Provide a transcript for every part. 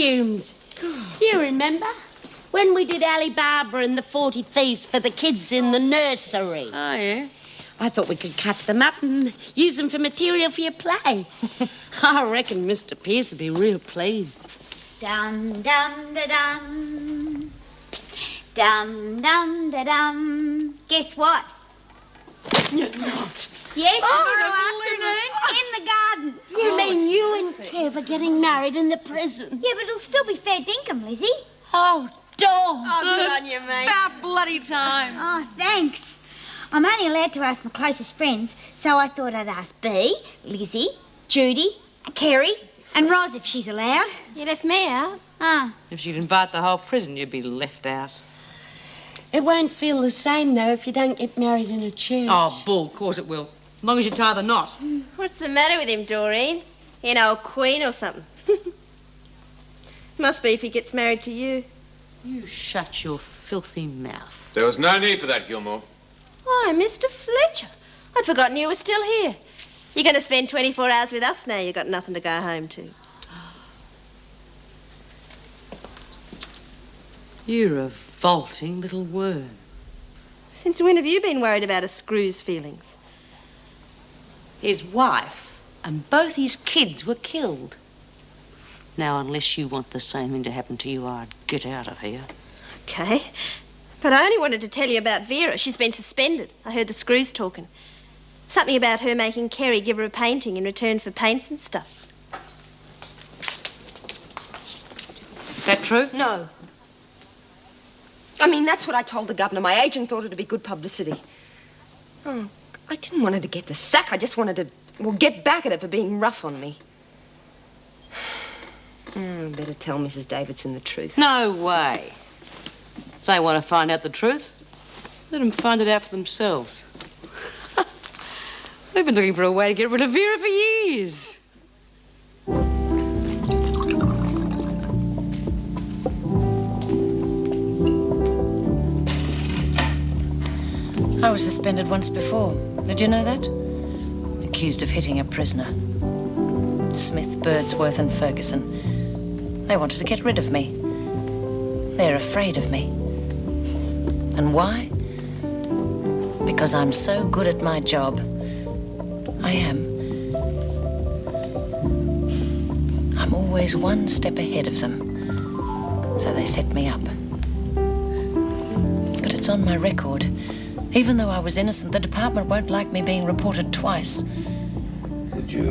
costumes. You remember? When we did Alibaba and the 40 Thieves for the kids in the nursery. Oh, yeah? I thought we could cut them up and use them for material for your play. I reckon Mr. Pierce would be real pleased. Dum, dum, da, dum. Dum, dum, da, dum. Guess what? You're not. Yes, tomorrow afternoon in the garden. You mean you and Kev are getting married in the prison? Yeah, but it'll still be fair dinkum, Lizzie. Oh, dog. Oh, good on you, mate. About bloody time. Oh, thanks. I'm only allowed to ask my closest friends, so I thought I'd ask Bea, Lizzie, Judy, Kerry, and Roz if she's allowed. You left me out. Ah. If she'd invite the whole prison, you'd be left out. It won't feel the same, though, if you don't get married in a church. Oh, bull, of course it will. As long as you tie the knot. What's the matter with him, Doreen? An old queen or something? Must be if he gets married to you. You shut your filthy mouth. There was no need for that, Gilmore. Why, Mr. Fletcher. I'd forgotten you were still here. You're going to spend 24 hours with us now. You've got nothing to go home to. You're a vaulting little worm. Since when have you been worried about a screw's feelings? His wife and both his kids were killed. Now, unless you want the same thing to happen to you, I'd get out of here. Okay. But I only wanted to tell you about Vera. She's been suspended. I heard the screws talking. Something about her making Kerry give her a painting in return for paints and stuff. That true? No. I mean, that's what I told the governor. My agent thought it'd be good publicity. Oh, I didn't want her to get the sack. I just wanted to, well, get back at her for being rough on me. Better tell Mrs. Davidson the truth. No way. If they want to find out the truth, let them find it out for themselves. We've been looking for a way to get rid of Vera for years. I was suspended once before. Did you know that? Accused of hitting a prisoner. Smith, Birdsworth and Ferguson. They wanted to get rid of me. They're afraid of me. And why? Because I'm so good at my job. I am. I'm always one step ahead of them. So they set me up. But it's on my record. Even though I was innocent, the department won't like me being reported twice. Would you,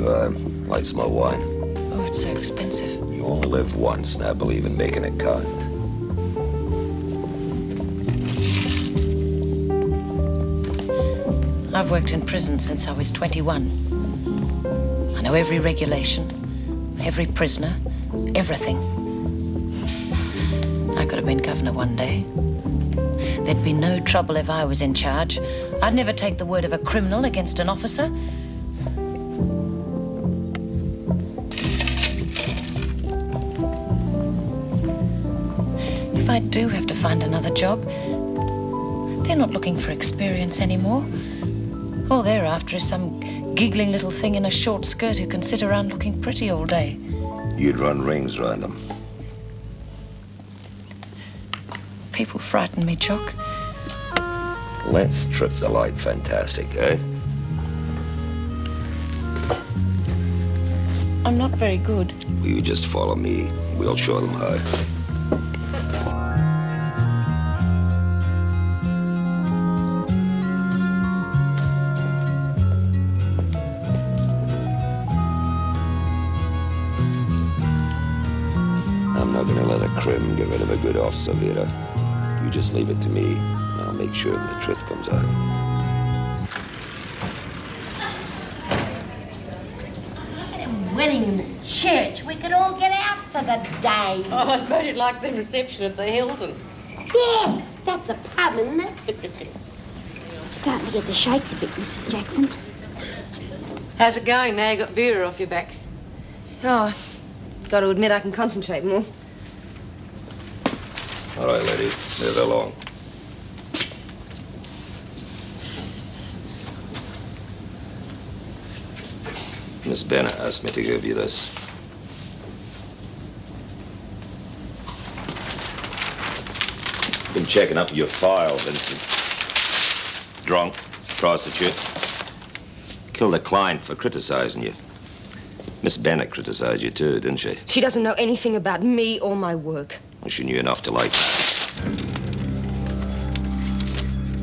like some more wine? Oh, it's so expensive. You only live once, and I believe in making it count. I've worked in prison since I was 21. I know every regulation, every prisoner, everything. I could have been governor one day. There'd be no trouble if I was in charge. I'd never take the word of a criminal against an officer. If I do have to find another job, they're not looking for experience anymore. All they're after is some giggling little thing in a short skirt who can sit around looking pretty all day. You'd run rings around them. People frighten me, Jock. Let's trip the light fantastic, eh? I'm not very good. You just follow me. We'll show them how. I'm not gonna let a crim get rid of a good officer, Vera. You just leave it to me, and I'll make sure the truth comes out. Wedding in the church. We could all get out for the day. Oh, I suppose you'd like the reception at the Hilton. Yeah, that's a pub, isn't it? I'm starting to get the shakes a bit, Mrs. Jackson. How's it going now you got Vera off your back? Oh, got to admit I can concentrate more. All right, ladies, move along. Miss Bennett asked me to give you this. Been checking up your file, Vincent. Drunk, prostitute. Killed a client for criticizing you. Miss Bennett criticized you too, didn't she? She doesn't know anything about me or my work. Well, she knew enough to like that.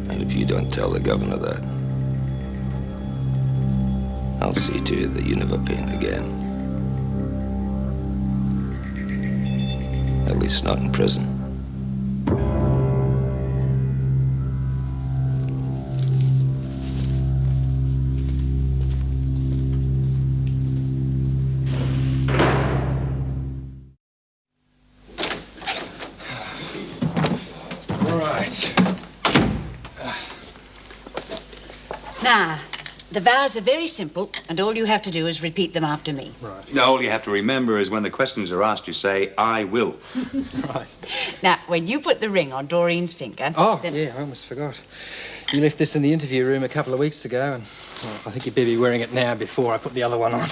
And if you don't tell the governor that, I'll see to it that you never paint again. At least not in prison. Now, the vows are very simple, and all you have to do is repeat them after me. Right. All you have to remember is when the questions are asked, you say, I will. Right. Now, when you put the ring on Doreen's finger... Oh, then... yeah, I almost forgot. You left this in the interview room a couple of weeks ago, and well, I think you'd better be wearing it now before I put the other one on.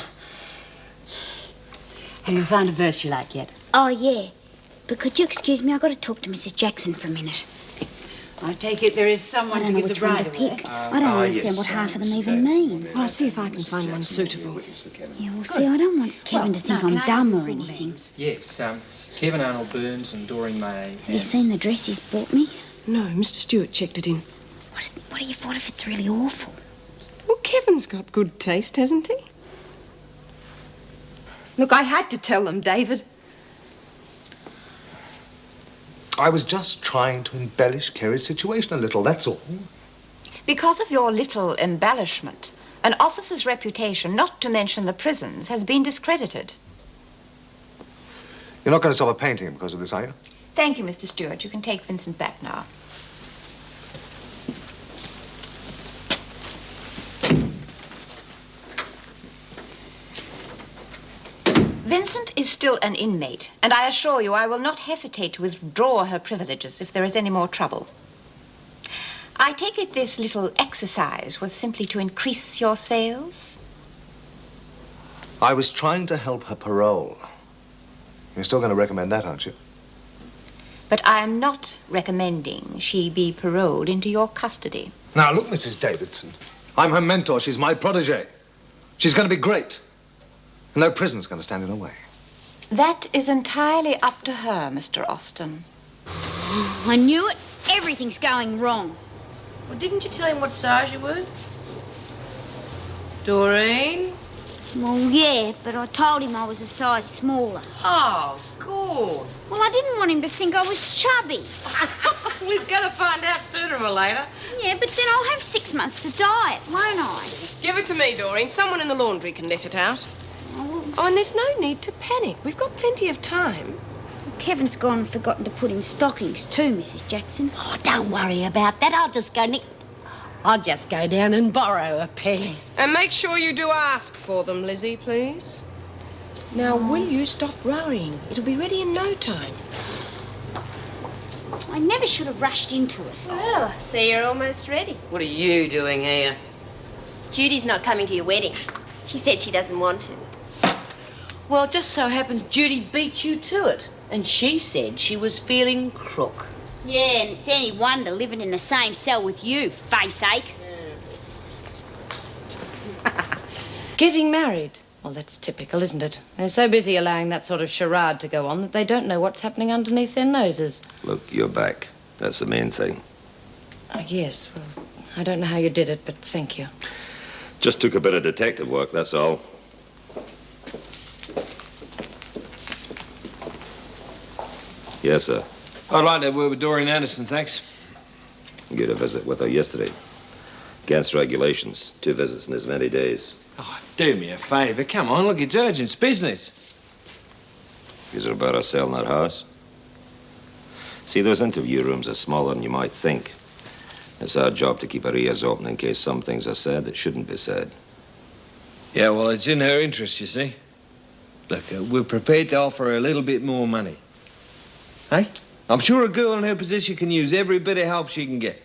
Have you found a verse you like yet? Oh, yeah. But could you excuse me? I've got to talk to Mrs. Jackson for a minute. I take it there is someone I to don't know give which the one bride to away. pick. I don't understand what half of them even mean. Well, I'll see if I can find one suitable. Yeah, well, see, I don't want Kevin to think I'm dumb or anything. Yes, Kevin Arnold Burns and Doreen May. Have you seen the dress he's bought me? No, Mr. Stewart checked it in. What do you thought if it's really awful? Well, Kevin's got good taste, hasn't he? Look, I had to tell them, David. I was just trying to embellish Kerry's situation a little, that's all. Because of your little embellishment, an officer's reputation, not to mention the prison's, has been discredited. You're not going to stop a painting because of this, are you? Thank you, Mr. Stewart. You can take Vincent back now. Vincent is still an inmate, and I assure you I will not hesitate to withdraw her privileges if there is any more trouble. I take it this little exercise was simply to increase your sales? I was trying to help her parole. You're still going to recommend that, aren't you? But I am not recommending she be paroled into your custody. Now, look, Mrs. Davidson. I'm her mentor. She's my protege. She's going to be great. No prison's going to stand in her way. That is entirely up to her, Mr. Austin. I knew it. Everything's going wrong. Well, didn't you tell him what size you were? Doreen? Well, yeah, but I told him I was a size smaller. Oh, good. Well, I didn't want him to think I was chubby. We're going to find out sooner or later. Yeah, but then I'll have 6 months to diet, won't I? Give it to me, Doreen. Someone in the laundry can let it out. Oh, and there's no need to panic. We've got plenty of time. Kevin's gone and forgotten to put in stockings too, Mrs. Jackson. Oh, don't worry about that. I'll just go down and borrow a pair. And make sure you do ask for them, Lizzie, please. Now, will you stop worrying? It'll be ready in no time. I never should have rushed into it. Well, I see you're almost ready. What are you doing here? Judy's not coming to your wedding. She said she doesn't want to. Well, just so happens Judy beat you to it. And she said she was feeling crook. Yeah, and it's any wonder living in the same cell with you, face ache. Getting married? Well, that's typical, isn't it? They're so busy allowing that sort of charade to go on that they don't know what's happening underneath their noses. Look, you're back. That's the main thing. Oh, yes. Well, I don't know how you did it, but thank you. Just took a bit of detective work, that's all. Yes, sir. I'd like to have a word with Doreen Anderson, thanks. You had a visit with her yesterday. Against regulations, 2 visits in as many days. Oh, do me a favour. Come on, look, it's urgent. It's business. Is it about us selling that house? See, those interview rooms are smaller than you might think. It's our job to keep our ears open in case some things are said that shouldn't be said. Yeah, well, it's in her interest, you see. Look, we're prepared to offer her a little bit more money. Hey? I'm sure a girl in her position can use every bit of help she can get.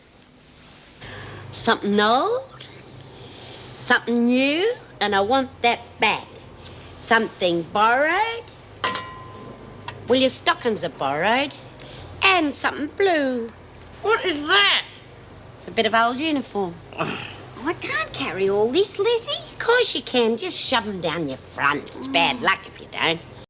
Something old, something new, and I want that back. Something borrowed. Well, your stockings are borrowed. And something blue. What is that? It's a bit of old uniform. I can't carry all this, Lizzie. Of course you can. Just shove them down your front. It's bad luck if you don't.